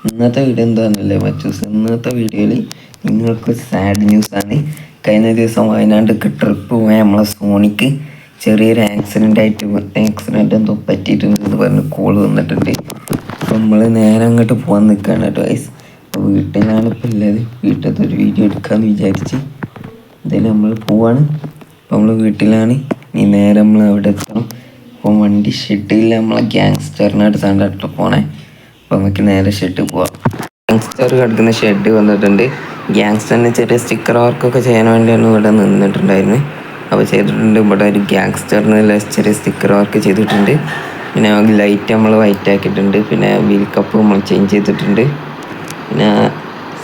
ഇന്നത്തെ വീഡിയോ എന്താണെന്നല്ലേ മച്ചൂസ്. ഇന്നത്തെ വീഡിയോയിൽ നിങ്ങൾക്ക് സാഡ് ന്യൂസാണ്. കഴിഞ്ഞ ദിവസം വയനാട്ടിലേക്ക് ട്രിപ്പ് പോയ നമ്മളെ സോണിക്ക് ചെറിയൊരു ആക്സിഡൻ്റ് എന്തോ പറ്റിയിട്ടുണ്ടെന്ന് പറഞ്ഞ് കോൾ വന്നിട്ടുണ്ട്. അപ്പോൾ നമ്മൾ നേരെ അങ്ങോട്ട് പോകാൻ നിൽക്കുകയാണ് കേട്ടോ ഗൈസ്. അപ്പോൾ വീട്ടിലാണ് ഇപ്പോൾ ഉള്ളത്. വീട്ടിലത്തെ ഒരു വീഡിയോ എടുക്കാമെന്ന് വിചാരിച്ച് എന്തായാലും നമ്മൾ പോവാണ്. അപ്പോൾ നമ്മൾ വീട്ടിലാണ്. ഇനി നേരെ നമ്മൾ അവിടെ എത്തണം. അപ്പോൾ വണ്ടി ഷെഡിൽ നമ്മളെ ഗ്യാങ്സ്റ്ററിനായിട്ട് സാൻഡായിട്ട് പോണേ. അപ്പോൾ നമുക്ക് നേരെ ഷെഡ് പോവാം. ഗ്യാങ്സ്റ്റർ കിടക്കുന്ന ഷെഡ് വന്നിട്ടുണ്ട്. ഗ്യാങ്സ്റ്ററിന് ചെറിയ സ്റ്റിക്കർ വർക്കൊക്കെ ചെയ്യാൻ വേണ്ടിയാണ് ഇവിടെ നിന്നിട്ടുണ്ടായിരുന്നത്. അപ്പോൾ ചെയ്തിട്ടുണ്ട്. ഇവിടെ ഒരു ഗ്യാങ്സ്റ്ററിന് ചെറിയ സ്റ്റിക്കർ വർക്ക് ചെയ്തിട്ടുണ്ട്. പിന്നെ ലൈറ്റ് നമ്മൾ വൈറ്റ് ആക്കിയിട്ടുണ്ട്. പിന്നെ വീൽ കപ്പ് നമ്മൾ ചേഞ്ച് ചെയ്തിട്ടുണ്ട്. പിന്നെ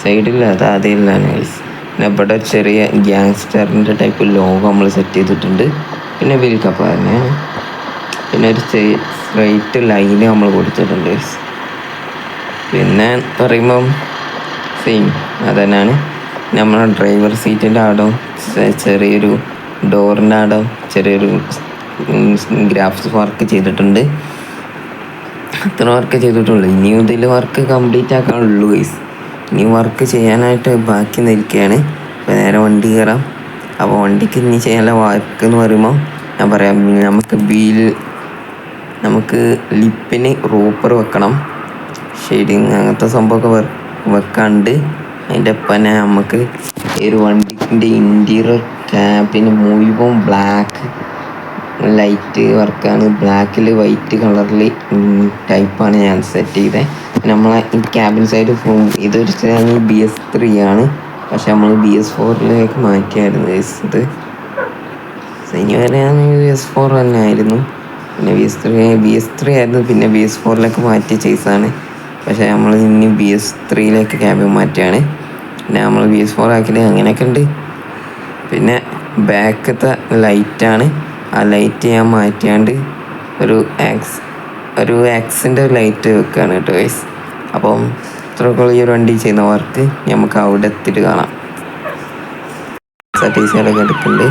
സൈഡിൽ അത് അതേലാണ് ഗൈസ്. പിന്നെ ഇവിടെ ചെറിയ ഗ്യാങ്സ്റ്ററിൻ്റെ ടൈപ്പ് ലോഗോ നമ്മൾ സെറ്റ് ചെയ്തിട്ടുണ്ട്. പിന്നെ വീൽ കപ്പ് തന്നെയാണ്. പിന്നെ ഒരു സ്ട്രൈറ്റ് ലൈന് നമ്മൾ കൊടുത്തിട്ടുണ്ട് ഗൈസ്. പിന്നെ പറയുമ്പം സെയിം അത് തന്നെയാണ്. നമ്മുടെ ഡ്രൈവർ സീറ്റിൻ്റെ ആടവും ചെറിയൊരു ഡോറിൻ്റെ ആടവും ചെറിയൊരു ഗ്രാഫിക്സ് വർക്ക് ചെയ്തിട്ടുണ്ട്. അത്ര വർക്ക് ചെയ്തിട്ടുള്ളൂ. ഇനി ഇതിൽ വർക്ക് കംപ്ലീറ്റ് ആക്കാനുള്ളൂ ഗൈസ്. ഇനി വർക്ക് ചെയ്യാനായിട്ട് ബാക്കി നിൽക്കുകയാണ്. അപ്പോൾ നേരെ വണ്ടി കയറാം. അപ്പോൾ വണ്ടിക്ക് ഇനി ചെയ്യാനുള്ള വർക്ക് എന്ന് പറയുമ്പോൾ ഞാൻ പറയാം, നമുക്ക് ലിപ്പിന് റൂപ്പർ വെക്കണം. ഷെയ്ഡിങ് അങ്ങനത്തെ സംഭവമൊക്കെ വെക്കാണ്ട് അതിൻ്റെ ഒപ്പം നമുക്ക് ഒരു വണ്ടിൻ്റെ ഇൻറ്റീരിയർ ക്യാബിന് മുഴുവൻ ബ്ലാക്ക് ലൈറ്റ് വർക്കാണ്. ബ്ലാക്കിൽ വൈറ്റ് കളറിൽ ടൈപ്പാണ് ഞാൻ സെറ്റ് ചെയ്തത്. നമ്മളെ ഈ ക്യാബിൻ സൈഡ് ഇതൊരു BS3 ആണ്. പക്ഷെ നമ്മൾ BS4 മാറ്റിയായിരുന്നു ഇത്. ഇനി വരെ BS4 തന്നെ ആയിരുന്നു. പിന്നെ BS3 ആയിരുന്നു. പിന്നെ BS4 മാറ്റിയ ചേസാണ്. പക്ഷേ നമ്മൾ ഇനി BS3 ക്യാബിൻ മാറ്റിയാണ്. പിന്നെ നമ്മൾ BS4 ആക്കിയിട്ട് അങ്ങനെയൊക്കെ ഉണ്ട്. പിന്നെ ബാക്കത്തെ ലൈറ്റാണ്. ആ ലൈറ്റ് ഞാൻ മാറ്റിയാണ്ട് ഒരു എക്സിൻ്റെ ലൈറ്റ് വെക്കുകയാണ് കേട്ടോ ഗൈസ്. അപ്പം ഇത്രയൊക്കെ ഈ ഒരു വണ്ടി ചെയ്യുന്ന വർക്ക് നമുക്ക് അവിടെ എത്തിയിട്ട് കാണാം. SRTCയിലൊക്കെ എടുക്കുന്നുണ്ട്.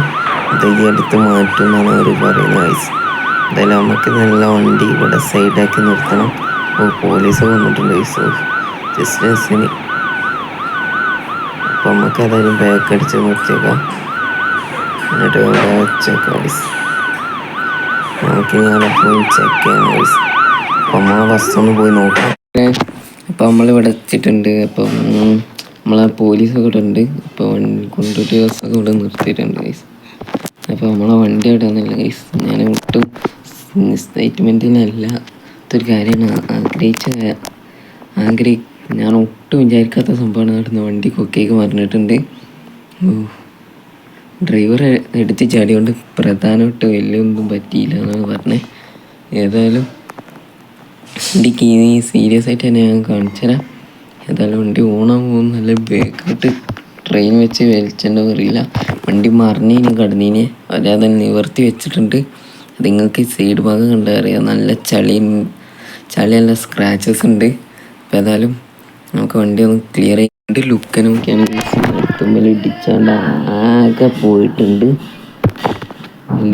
അത് ഈ അടുത്ത് മാറ്റും എന്നാണ് അവർ പറയുന്നത് ഗൈസ്. എന്തായാലും നമുക്ക് നല്ല വണ്ടി ഇവിടെ സൈഡാക്കി നിർത്തണം. അപ്പോൾ പോലീസ് വന്നിട്ടുണ്ട് ഗൈസ് ജസ്റ്റിന്. അപ്പോൾ നമുക്ക് ഏതായാലും ബാക്ക് അടിച്ച് നിർത്തിയേക്കാം. എന്നിട്ട് ഇവിടെ വെച്ചേക്കാം ഗൈസ്. നമുക്ക് ഞാൻ പോയി ചെക്ക് ചെയ്യാം ഗൈസ്. അപ്പം നമ്മളെ ബസ്സൊന്ന് പോയി നോക്കാം. അപ്പോൾ നമ്മളിവിടെ എത്തിയിട്ടുണ്ട്. അപ്പം നമ്മളെ പോലീസൊക്കെ ഇവിടെ ഉണ്ട്. ഇപ്പോൾ കൊണ്ടൊരു ബസ്സൊക്കെ ഇവിടെ നിർത്തിയിട്ടുണ്ട് ഗൈസ്. അപ്പോൾ നമ്മളെ വണ്ടി അവിടെ ഒന്നുമില്ല ഗൈസ്. ഞാൻ ഒട്ടും സ്റ്റേറ്റ്മെൻറ്റിനല്ല ഇതൊരു കാര്യമാണ് ഞാൻ ഒട്ടും വിചാരിക്കാത്ത സംഭവമാണ് നടന്ന. വണ്ടി കൊക്കേക്ക് മറിഞ്ഞിട്ടുണ്ട്. ഡ്രൈവർ എടുത്ത് ചാടിയോണ്ട് പ്രധാനമായിട്ട് വലിയൊന്നും പറ്റിയില്ല എന്നാണ് പറഞ്ഞത്. ഏതായാലും വണ്ടിക്ക് സീരിയസ് ആയിട്ട് തന്നെ ഞാൻ കാണിച്ചു തരാം. ഏതായാലും വണ്ടി ഓണാൻ പോകും. നല്ല ബേക്കായിട്ട് ട്രെയിൻ വെച്ച് വലിച്ചെന്ന് അറിയില്ല. വണ്ടി മറിഞ്ഞതിന് കടന്നതിന് അവരത് നിവർത്തി വെച്ചിട്ടുണ്ട്. അത് നിങ്ങൾക്ക് സൈഡ് ഭാഗം കണ്ടാൽ അറിയാം. നല്ല ചളിയല്ല സ്ക്രാച്ചസ് ഉണ്ട്. അപ്പോൾ ഏതായാലും നമുക്ക് വണ്ടി ഒന്ന് ക്ലിയർ ചെയ്യേണ്ട ലുക്ക് നോക്കിയാണ് തുമ്മൽ ഇടിച്ചാണ്ട് ആകെ പോയിട്ടുണ്ട്.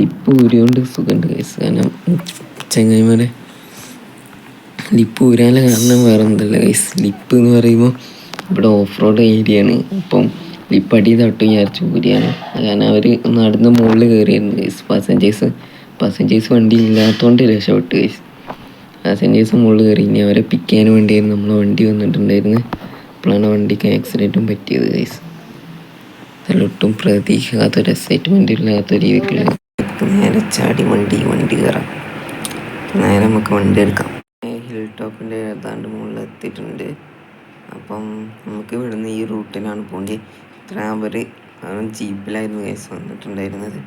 ലിപ്പ് ഊരിയോണ്ട് സുഖമുണ്ട് കേസ്. കാരണം ചങ്ങായിമാരെ ലിപ്പ് ഊരാനുള്ള കാരണം വേറെ എന്തല്ല കേസ്. ലിപ്പ് എന്ന് പറയുമ്പോൾ ഇവിടെ ഓഫ് റോഡ് ഏരിയയാണ്. അപ്പം ലിപ്പ് അടി തട്ടും വിചാരിച്ച് ഊരിയാണ്. കാരണം അവർ നടന്ന് മുകളിൽ കയറിയായിരുന്നു കേസ്. പാസഞ്ചേഴ്സ് വണ്ടി ഇല്ലാത്തതുകൊണ്ട് രക്ഷപ്പെട്ടു കേസ്. പാസഞ്ചേഴ്സ് മുകളിൽ കയറി. ഇനി അവരെ പിക്ക് ചെയ്യാൻ വേണ്ടിയായിരുന്നു നമ്മളെ വണ്ടി വന്നിട്ടുണ്ടായിരുന്നു. അപ്പോഴാണ് വണ്ടിക്ക് ആക്സിഡൻറ്റും പറ്റിയത് കേസ്. അതിലൊട്ടും പ്രതീക്ഷിക്കാത്തൊരു എക്സൈറ്റ്മെൻ്റ് ഇല്ലാത്ത രീതിക്കുള്ള നേരെ ചാടി വണ്ടി കയറാം. നേരെ നമുക്ക് വണ്ടി എടുക്കാം. ഹിൽ ടോപ്പിൻ്റെ ഏതാണ്ട് മുകളിൽ എത്തിയിട്ടുണ്ട്. അപ്പം നമുക്ക് ഇവിടുന്ന് ഈ റൂട്ടിലാണ് പോകേണ്ടത്. ഇത്ര അവർ ജീപ്പിലായിരുന്നു കേസ് വന്നിട്ടുണ്ടായിരുന്നത്.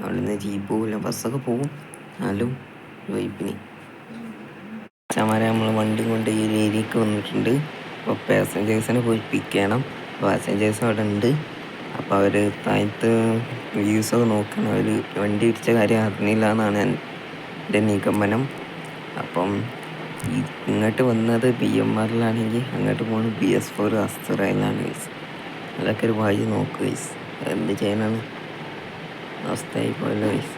അവിടെ നിന്ന് ജീപ്പ് പോകില്ല, ബസ്സൊക്കെ പോകും. എന്നാലും വൈപ്പിന് ചമാരെ നമ്മൾ വണ്ടി കൊണ്ട് ഈ ഏരിയക്ക് വന്നിട്ടുണ്ട്. അപ്പോൾ പാസഞ്ചേഴ്സിനെ പോയി പിക്ക് ചെയ്യണം. പാസഞ്ചേഴ്സ് അവിടെ ഉണ്ട്. അപ്പോൾ അവർ താഴത്ത് വ്യൂസൊക്കെ നോക്കണം. അവർ വണ്ടി ഇടിച്ച കാര്യം അറിഞ്ഞില്ല എന്നാണ് എൻ്റെ നിഗമനം. അപ്പം ഇങ്ങോട്ട് വന്നത് BMRലാണെങ്കിൽ അങ്ങോട്ട് പോകുന്നത് BS4 അസ്തറയിലാണ് ഗൈസ്. അതൊക്കെ ഒരു വഴി നോക്കുക ഗൈസ്. എന്ത് ചെയ്യാനാണ് അവസ്ഥയായി പോയല്ലോ ഗൈസ്.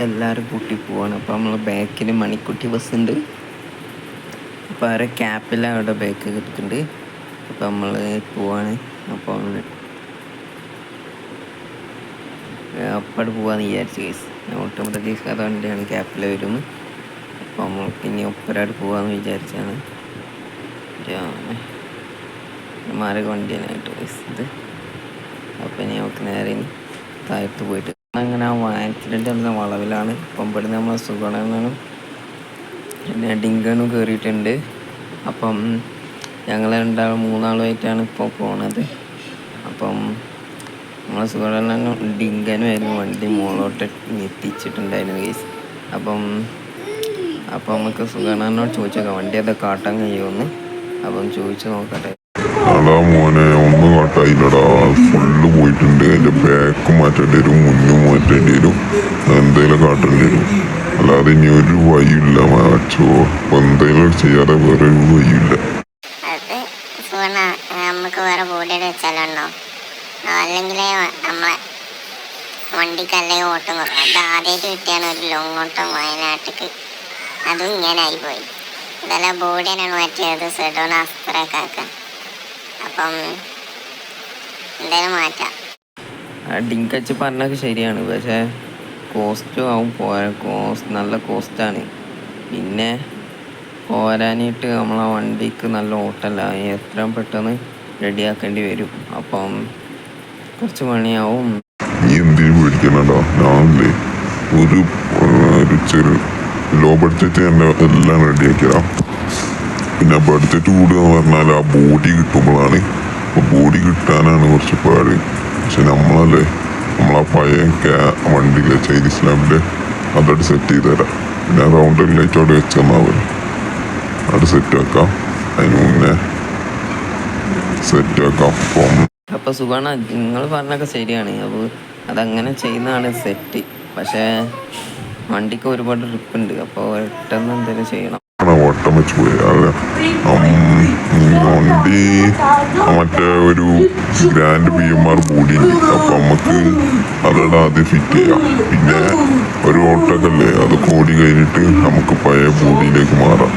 എല്ലാവരും കൂട്ടി പോവാണ്. അപ്പോൾ നമ്മൾ ബാക്കിൽ മണിക്കുട്ടി ബസ് ഉണ്ട്. അപ്പോൾ അവരെ ക്യാപ്പെല്ലാം അവിടെ ബാക്ക് കിട്ടുന്നുണ്ട്. അപ്പോൾ നമ്മൾ പോവാണ്. അപ്പോൾ അപ്പാട് പോവാന്ന് വിചാരിച്ചു കേസ്. ഞാൻ ഒട്ടും പ്രതീക്ഷിക്കാത്ത വണ്ടിയാണ് ക്യാപ്പിൽ വരുന്നത്. അപ്പോൾ നമ്മൾക്ക് ഇനി ഒപ്പരാട് പോവാന്ന് വിചാരിച്ചാണ്. മാരക വണ്ടിയാനായിട്ട് കേസ് ഇത്. അപ്പോൾ ഇനി നമുക്ക് നേരെ ഇനി താഴത്ത് പോയിട്ട് അങ്ങനെ ആ ആക്സിഡൻറ്റ് നടന്ന വളവിലാണ്. അപ്പം ഇവിടെ നമ്മൾ സുഗണനും പിന്നെ ഡിങ്കനും കയറിയിട്ടുണ്ട്. അപ്പം ഞങ്ങൾ മൂന്നാളുമായിട്ടാണ് ഇപ്പോൾ പോണത്. അപ്പം നമ്മളെ സുഗണനും ഡിങ്കനുമായിരുന്നു വണ്ടി മുകളോട്ട് എത്തിച്ചിട്ടുണ്ടായിരുന്നു കേസ്. അപ്പം നമുക്ക് സുഗണനോട് ചോദിച്ചേക്കാം വണ്ടി അത് കാട്ടാൻ കഴിയുമെന്ന്. അപ്പം ചോദിച്ചു നോക്കട്ടെ. അടാ മോനെ ഒന്നും കാട്ടായില്ലടാ, ഫുള്ള് പോയിട്ടുണ്ട്. അതിൻ്റെ ബാക്ക് മാറ്റേണ്ടി വരും, മുന്നും മാറ്റേണ്ടി വരും, എന്തെങ്കിലും കാട്ടേണ്ടി വരും. അല്ലാതെ ഇനി ഒരു വഴിയില്ല മാച്ചോ. അപ്പൊ എന്തെങ്കിലും ചെയ്യാതെ വേറെ ഒരു വഴിയില്ല. അത് സുവർണ നമുക്ക് വേറെ ബോഡിയുടെ വെച്ചാലുണ്ടോ, അല്ലെങ്കിൽ നമ്മളെ വണ്ടിക്കല്ലേ ഓട്ടം കുറവ്. അത് ആദ്യമായിട്ട് കിട്ടിയാണ് ഒരു ലോങ് ഓട്ടം വയനാട്ടിക്ക്. അതും ഇങ്ങനെ ആയിപ്പോയി. ഇതെല്ലാം ബോഡി തന്നെയാണ് മാറ്റിയത്, സെഡോൺ അസ്ത്രമൊക്കെ ആക്കുക. അപ്പം എന്തായാലും മാറ്റാം. ഡിങ്കച്ച് പറഞ്ഞൊക്കെ ശരിയാണ്, പക്ഷേ കോസ്റ്റും ആവും നല്ല കോസ്റ്റാണ്. പിന്നെ പോരാനായിട്ട് നമ്മളെ വണ്ടിക്ക് നല്ല ഓട്ടമല്ല, എത്രയും പെട്ടെന്ന് റെഡിയാക്കേണ്ടി വരും. അപ്പം കുറച്ച് പണിയാവും. നീ എന്തിനും പേടിക്കണടാ, ഞാനില്ലേ ഒരു ചെറു ലോ ബഡ്ജറ്റ് തന്നെ എല്ലാം റെഡിയാക്കിയതാ. പിന്നെ ബഡ്ജറ്റ് കൂടുക എന്ന് പറഞ്ഞാൽ ആ ബോഡി കിട്ടുമ്പോഴാണ്. അപ്പോൾ ബോഡി കിട്ടാനാണ് കുറച്ച് പാട്. പക്ഷെ നമ്മളാ പഴയ വണ്ടിയിലെ ചൈനീസ് ലാമ്പിൻ്റെ അതോട് സെറ്റ് ചെയ്ത് തരാം. പിന്നെ റൗണ്ട് ലൈറ്റ് അവിടെ വെച്ച് തന്നാൽ അത് സെറ്റാക്കാം. അതിന് മുന്നേ സെറ്റാക്കാം. അപ്പോൾ സുഖമാണ്, നിങ്ങൾ പറഞ്ഞൊക്കെ ശരിയാണ്. അപ്പോൾ അതങ്ങനെ ചെയ്യുന്നതാണ് സെറ്റ്. പക്ഷേ വണ്ടിക്ക് ഒരുപാട് ട്രിപ്പുണ്ട്. അപ്പോൾ പെട്ടെന്ന് എന്തെങ്കിലും ചെയ്യണം. വട്ടം വെച്ച് പോയി. വണ്ടി മറ്റേ ഒരു ഗ്രാൻഡ് BMR ബോഡി ഉണ്ട്. അപ്പം നമുക്ക് അതോടെ ആദ്യം ഫിറ്റ് ചെയ്യാം. പിന്നെ ഒരു ഓട്ടൊക്കെ അല്ലേ, അത് കോടി കഴിഞ്ഞിട്ട് നമുക്ക് പഴയ ബോഡിയിലേക്ക് മാറാം.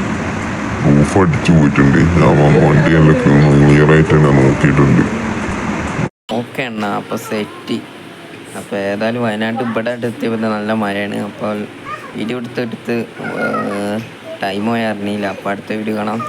റൂഫ് അടിച്ചു പോയിട്ടുണ്ട്. ഞാൻ വണ്ടിയെല്ലാം ക്ലിയർ ആയിട്ട് തന്നെ നോക്കിയിട്ടുണ്ട്. ഓക്കെ അണ്ണാ, അപ്പോൾ സെറ്റ്. അപ്പോൾ ഏതായാലും വയനാട് ഇവിടെ അടുത്തെത്തിയപ്പോൾ നല്ല മഴയാണ്. അപ്പോൾ വീഡിയോ എടുത്ത് ടൈമോ അറിഞ്ഞില്ല. അപ്പോൾ അടുത്ത വീഡിയോ കാണാം.